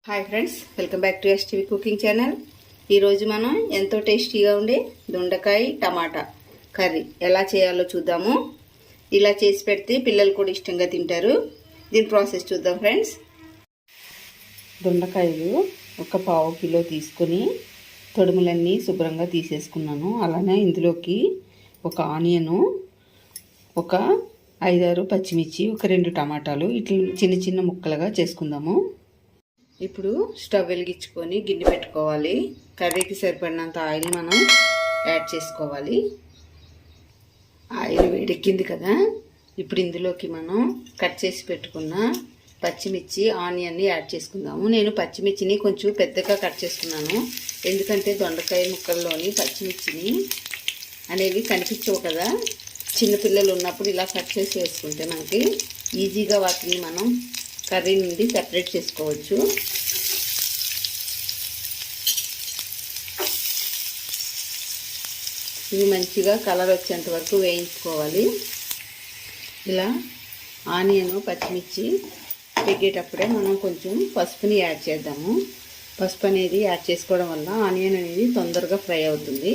Hi friends, welcome back to STV cooking channel. ఈరోజు మనం ఎంతో టేస్టీగా ఉండే దొండకాయ టమాటా కర్రీ ఎలా చేయాలో చూద్దాము. ఇలా చేసి పెడితే పిల్లలు కూడా ఇష్టంగా తింటారు. దీని ప్రాసెస్ చూద్దాం ఫ్రెండ్స్. దొండకాయలు ఒక పావు కిలో తీసుకొని తొడుములన్నీ శుభ్రంగా తీసేసుకున్నాను. అలానే ఇందులోకి ఒక ఆనియను, ఒక 5-6 పచ్చిమిర్చి, ఒక 2 టమాటాలు ఇట్లా చిన్న చిన్న ముక్కలుగా చేసుకుందాము. ఇప్పుడు స్టవ్ వెలిగించుకొని గిన్నె పెట్టుకోవాలి. కర్రీకి సరిపడినంత ఆయిల్ మనం యాడ్ చేసుకోవాలి. ఆయిల్ వేడెక్కింది కదా, ఇప్పుడు ఇందులోకి మనం కట్ చేసి పెట్టుకున్న పచ్చిమిర్చి, ఆనియన్ని యాడ్ చేసుకుందాము. నేను పచ్చిమిర్చిని కొంచెం పెద్దగా కట్ చేసుకున్నాను, ఎందుకంటే దొండకాయ ముక్కల్లోని పచ్చిమిర్చిని అనేవి కనిపించవు కదా. చిన్నపిల్లలు ఉన్నప్పుడు ఇలా కట్ చేసి వేసుకుంటే మనకి ఈజీగా వాటిని మనం కర్రీ నుండి సెపరేట్ చేసుకోవచ్చు. ఇవి మంచిగా కలర్ వచ్చేంత వరకు వేయించుకోవాలి. ఇలా ఆనియన్, పచ్చిమిర్చి వేగేటప్పుడే మనం కొంచెం పసుపుని యాడ్ చేద్దాము. పసుపు అనేది యాడ్ చేసుకోవడం వల్ల ఆనియన్ అనేది తొందరగా ఫ్రై అవుతుంది.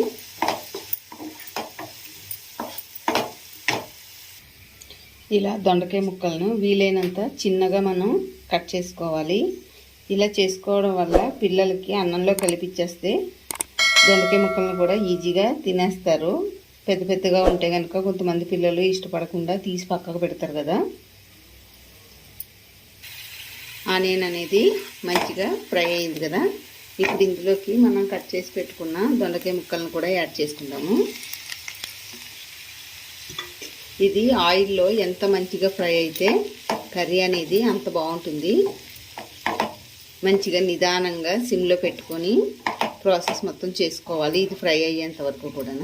ఇలా దొండకాయ ముక్కలను వీలైనంత చిన్నగా మనం కట్ చేసుకోవాలి. ఇలా చేసుకోవడం వల్ల పిల్లలకి అన్నంలో కలిపిచ్చేస్తే దొండకాయ ముక్కలను కూడా ఈజీగా తినేస్తారు. పెద్ద పెద్దగా ఉంటే కనుక కొంతమంది పిల్లలు ఇష్టపడకుండా తీసి పక్కకు పెడతారు కదా. ఆనియన్ అనేది మంచిగా ఫ్రై అయింది కదా, ఇప్పుడు ఇందులోకి మనం కట్ చేసి పెట్టుకున్న దొండకాయ ముక్కలను కూడా యాడ్ చేసుకుందాము. ఇది ఆయిల్లో ఎంత మంచిగా ఫ్రై అయితే కర్రీ అనేది అంత బాగుంటుంది. మంచిగా నిదానంగా సిమ్లో పెట్టుకొని ప్రాసెస్ మొత్తం చేసుకోవాలి, ఇది ఫ్రై అయ్యేంత వరకు కూడా.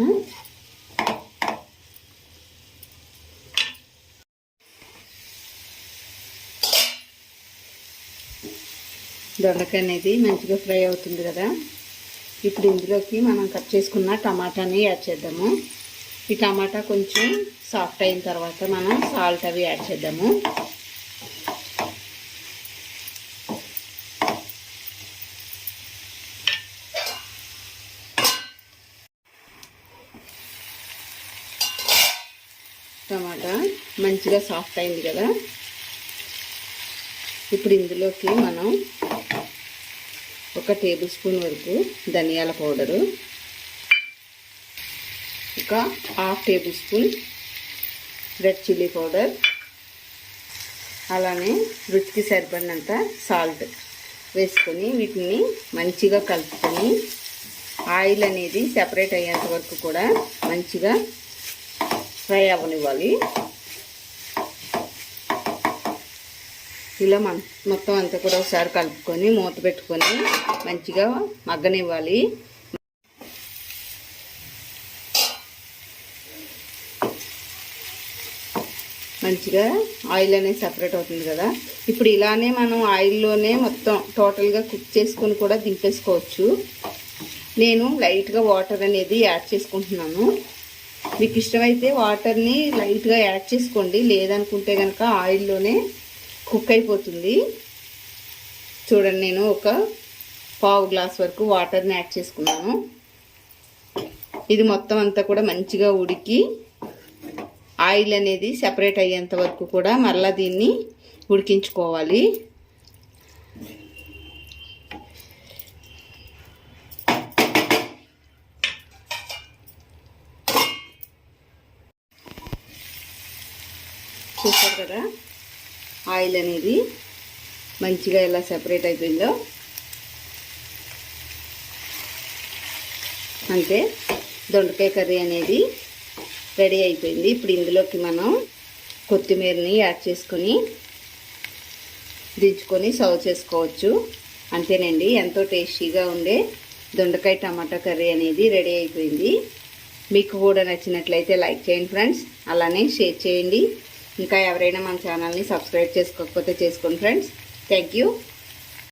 దొండకాయ అనేది మంచిగా ఫ్రై అవుతుంది కదా, ఇప్పుడు ఇందులోకి మనం కట్ చేసుకున్న టమాటాని యాడ్ చేద్దాము. ఈ టమాటా కొంచెం సాఫ్ట్ అయిన తర్వాత మనం సాల్ట్ అవి యాడ్ చేద్దాము. టమాటా మంచిగా సాఫ్ట్ అయింది కదా, ఇప్పుడు ఇందులోకి మనం 1 టేబుల్ స్పూన్ వరకు ధనియాల పౌడరు, ఒక 1/2 table spoon red chilli powder, అలానే రుచికి సరిపడినంత సాల్ట్ వేసుకొని వీటిని మంచిగా కలుపుకొని ఆయిల్ అనేది సెపరేట్ అయ్యేంత వరకు కూడా మంచిగా ఫ్రై అవ్వనివ్వాలి. ఇలా మొత్తం అంతా కూడా ఒకసారి కలుపుకొని మూత పెట్టుకొని మంచిగా మగ్గనివ్వాలి. మంచిగా ఆయిల్ అనేది సెపరేట్ అవుతుంది కదా, ఇప్పుడు ఇలానే మనం ఆయిల్లోనే మొత్తం టోటల్గా కుక్ చేసుకొని కూడా దింపేసుకోవచ్చు. నేను లైట్గా వాటర్ అనేది యాడ్ చేసుకుంటున్నాను. మీకు ఇష్టమైతే వాటర్ని లైట్గా యాడ్ చేసుకోండి, లేదనుకుంటే కనుక ఆయిల్లోనే కుక్ అయిపోతుంది. చూడండి, నేను ఒక 1/2 గ్లాస్ వరకు వాటర్ని యాడ్ చేసుకున్నాను. ఇది మొత్తం అంతా కూడా మంచిగా ఉడికి ఆయిల్ అనేది సెపరేట్ అయ్యేంత వరకు కూడా మరలా దీన్ని ఉడికించుకోవాలి. చూస్తారు కదా, ఆయిల్ అనేది మంచిగా ఎలా సెపరేట్ అయిపోయిందో. అంతే, దొండకాయ కర్రీ అనేది రెడీ అయిపోయింది. ఇప్పుడు ఇందులోకి మనం కొత్తిమీరని యాడ్ చేసుకొని దించుకొని సర్వ్ చేసుకోవచ్చు. అంతేనండి, ఎంతో టేస్టీగా ఉండే దొండకాయ టమాటా కర్రీ అనేది రెడీ అయిపోయింది. మీకు కూడా నచ్చినట్లయితే లైక్ చేయండి ఫ్రెండ్స్, అలానే షేర్ చేయండి. ఇంకా ఎవరైనా మన ఛానల్ని సబ్స్క్రైబ్ చేసుకోకపోతే చేసుకోండి ఫ్రెండ్స్. Thank you.